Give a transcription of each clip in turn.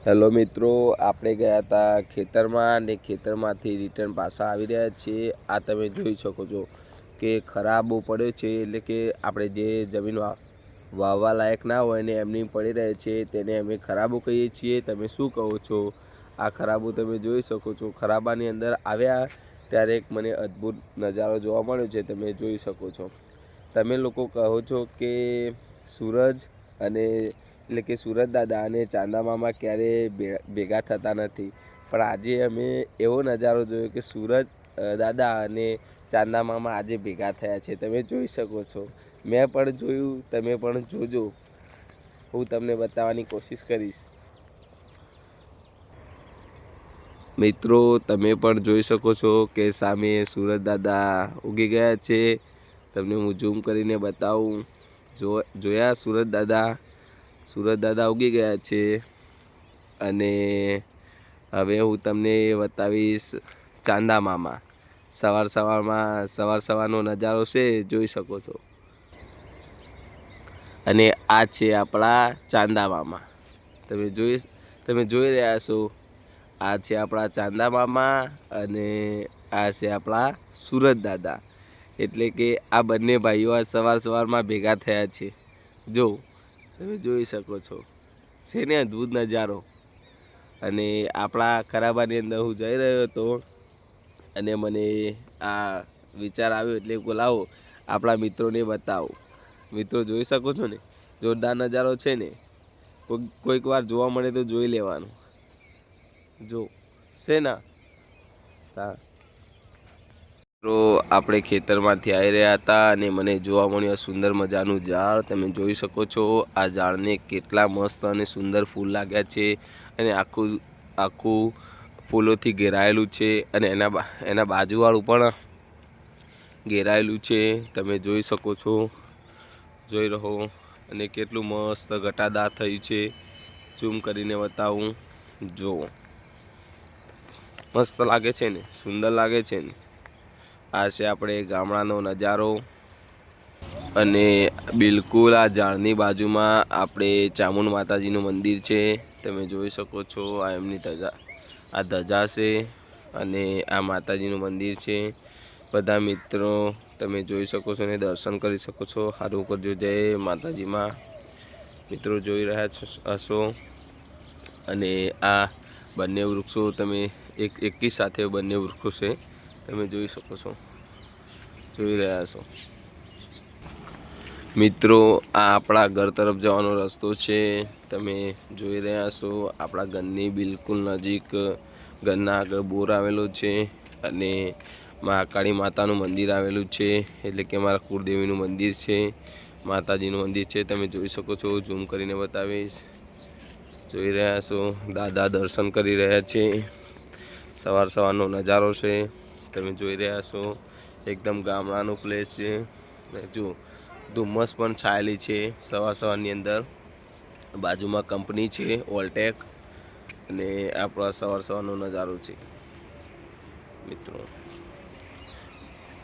Hello મિત્રો, આપણે ગયા હતા ખેતરમાં અને ખેતરમાંથી રિટર્ન પાછા આવી રહ્યા છીએ। આ તમે જોઈ શકો છો કે ખરાબો પડ્યો છે, એટલે કે આપણે જે જમીન વાવવા લાયક ના હોય ને એમની પડી રહે છે તેને અમે ખરાબો કહીએ છીએ। તમે શું કહો છો? આ ખરાબો તમે જોઈ શકો છો। ખરાબાની અંદર આવ્યા ત્યારે એક મને અદ્ભુત નજારો જોવા મળ્યો છે, તમે જોઈ શકો છો। તમે લોકો કહો છો કે સૂરજ અને એટલે કે સુરજ દાદા અને ચાંદા મામા ક્યારે ભેગા થતા નથી, પણ આજે અમે એવો નજારો જોયો કે સૂરજ દાદા અને ચાંદા મામા આજે ભેગા થયા છે, તમે જોઈ શકો છો। મેં પણ જોયું, તમે પણ જોજો, હું તમને બતાવવાની કોશિશ કરીશ। મિત્રો, તમે પણ જોઈ શકો છો કે સામે સૂરજ દાદા ઉગી ગયા છે। તમને હું ઝૂમ કરીને બતાવું। જોયા સૂરજ દાદા ઉગી ગયા છે। અને હવે હું તમને બતાવીશ ચાંદા મામા। સવારનો નજારો છે, જોઈ શકો છો। અને આ છે આપણા ચાંદા મામા, તમે જોઈ રહ્યા છો। આ છે આપણા ચાંદા મામા અને આ છે આપણા સૂરજ દાદા, એટલે કે આ બંને ભાઈઓ આ સવારમાં ભેગા થયા છે। જો તમે જોઈ શકો છો, છે ને અદ્ભુત નજારો। અને આપણા ખરાબાની અંદર હું જઈ રહ્યો હતો અને મને આ વિચાર આવ્યો, એટલે બોલાવો આપણા મિત્રોને બતાવો। મિત્રો જોઈ શકો છો ને, જોરદાર નજારો છે ને। કોઈક વાર જોવા મળે તો જોઈ લેવાનું। જો છે ને, તો આપણે ખેતરમાંથી આવી રહ્યા હતા અને મને જોવા મળ્યું સુંદર મજાનું ઝાડ, તમે જોઈ શકો છો। આ ઝાડને કેટલા મસ્ત અને સુંદર ફૂલ લાગ્યા છે, અને આખું ફૂલોથી ઘેરાયેલું છે, અને એના બાજુવાળું પણ ઘેરાયેલું છે, તમે જોઈ શકો છો। જોઈ રહો, અને કેટલું મસ્ત ઘટાદાર થયું છે, ઝૂમ કરીને બતાવું। જુઓ, મસ્ત લાગે છે ને, સુંદર લાગે છે ને। આ છે આપણે ગામડાનો નજારો, અને બિલકુલ આ ઝાડની બાજુમાં આપણે ચામુંડ માતાજીનું મંદિર છે, તમે જોઈ શકો છો। આ એમની ધજા છે, અને આ માતાજીનું મંદિર છે। બધા મિત્રો તમે જોઈ શકો છો અને દર્શન કરી શકો છો। સારું કરજો, જય માતાજીમાં। મિત્રો જોઈ રહ્યા હશો, અને આ બંને વૃક્ષો તમે એકી સાથે બંને વૃક્ષો છે, તમે જોઈ શકો છો, જોઈ રહ્યા છો। મિત્રો, આ આપણા ઘર તરફ જવાનો રસ્તો છે, તમે જોઈ રહ્યા છો। આપણા ઘરની બિલકુલ નજીક ઘરના આગળ બોર આવેલો છે, અને મહાકાળી માતાનું મંદિર આવેલું છે, એટલે કે મારા કુળદેવીનું મંદિર છે, માતાજીનું મંદિર છે, તમે જોઈ શકો છો। ઝૂમ કરીને બતાવીશ, જોઈ રહ્યા છો। દાદા દર્શન કરી રહ્યા છે, સવારનો નજારો છે, તમે જોઈ રહ્યા છો। એકદમ ગામડાનો પ્લેસ છે, જો ધુમ્મસ પણ છાયેલી છે સવારની અંદર। બાજુમાં કંપની છે વોલ્ટેક, અને આપણા સવારનો નજારો છે।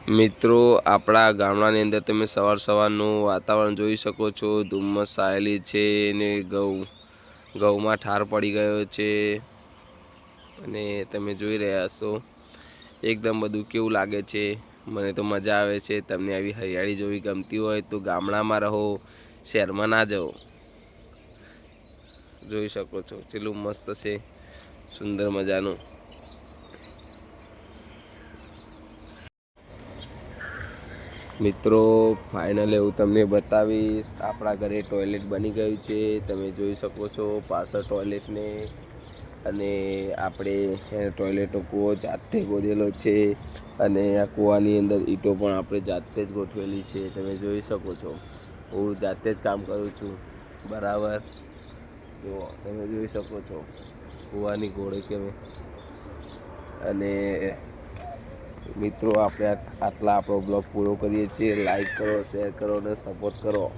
મિત્રો, આપણા ગામડાની અંદર તમે સવારનું વાતાવરણ જોઈ શકો છો। ધુમ્મસ છાયેલી છે, ને ઘઉંમાં ઠાર પડી ગયો છે, અને તમે જોઈ રહ્યા છો। એકદમ બધું કેવું લાગે છે, મને તો મજા આવે છે। તમને આવી હરિયાળી જોવી ગમતી હોય તો ગામડામાં રહો, શહેરમાં ના જાઓ। જોઈ શકો છો, કેટલું મસ્ત છે, સુંદર મજાનું। મિત્રો, ફાઇનલી હું તમને બતાવીશ, આપણા ઘરે ટોયલેટ બની ગયું છે, તમે જોઈ શકો છો પાછળ ટોયલેટને। અને આપણે ટોયલેટનો કૂવો જાતે ખોદેલો છે, અને આ કૂવાની અંદર ઈંટો પણ આપણે જાતે જ ગોઠવેલી છે, તમે જોઈ શકો છો। હું જાતે જ કામ કરું છું, બરાબર। જુઓ, તમે જોઈ શકો છો કૂવાની ઘોડે કેવી। અને મિત્રો, આપણે આટલા આપણો બ્લોગ પૂરો કરીએ છીએ। લાઈક કરો, શેર કરો અને સપોર્ટ કરો।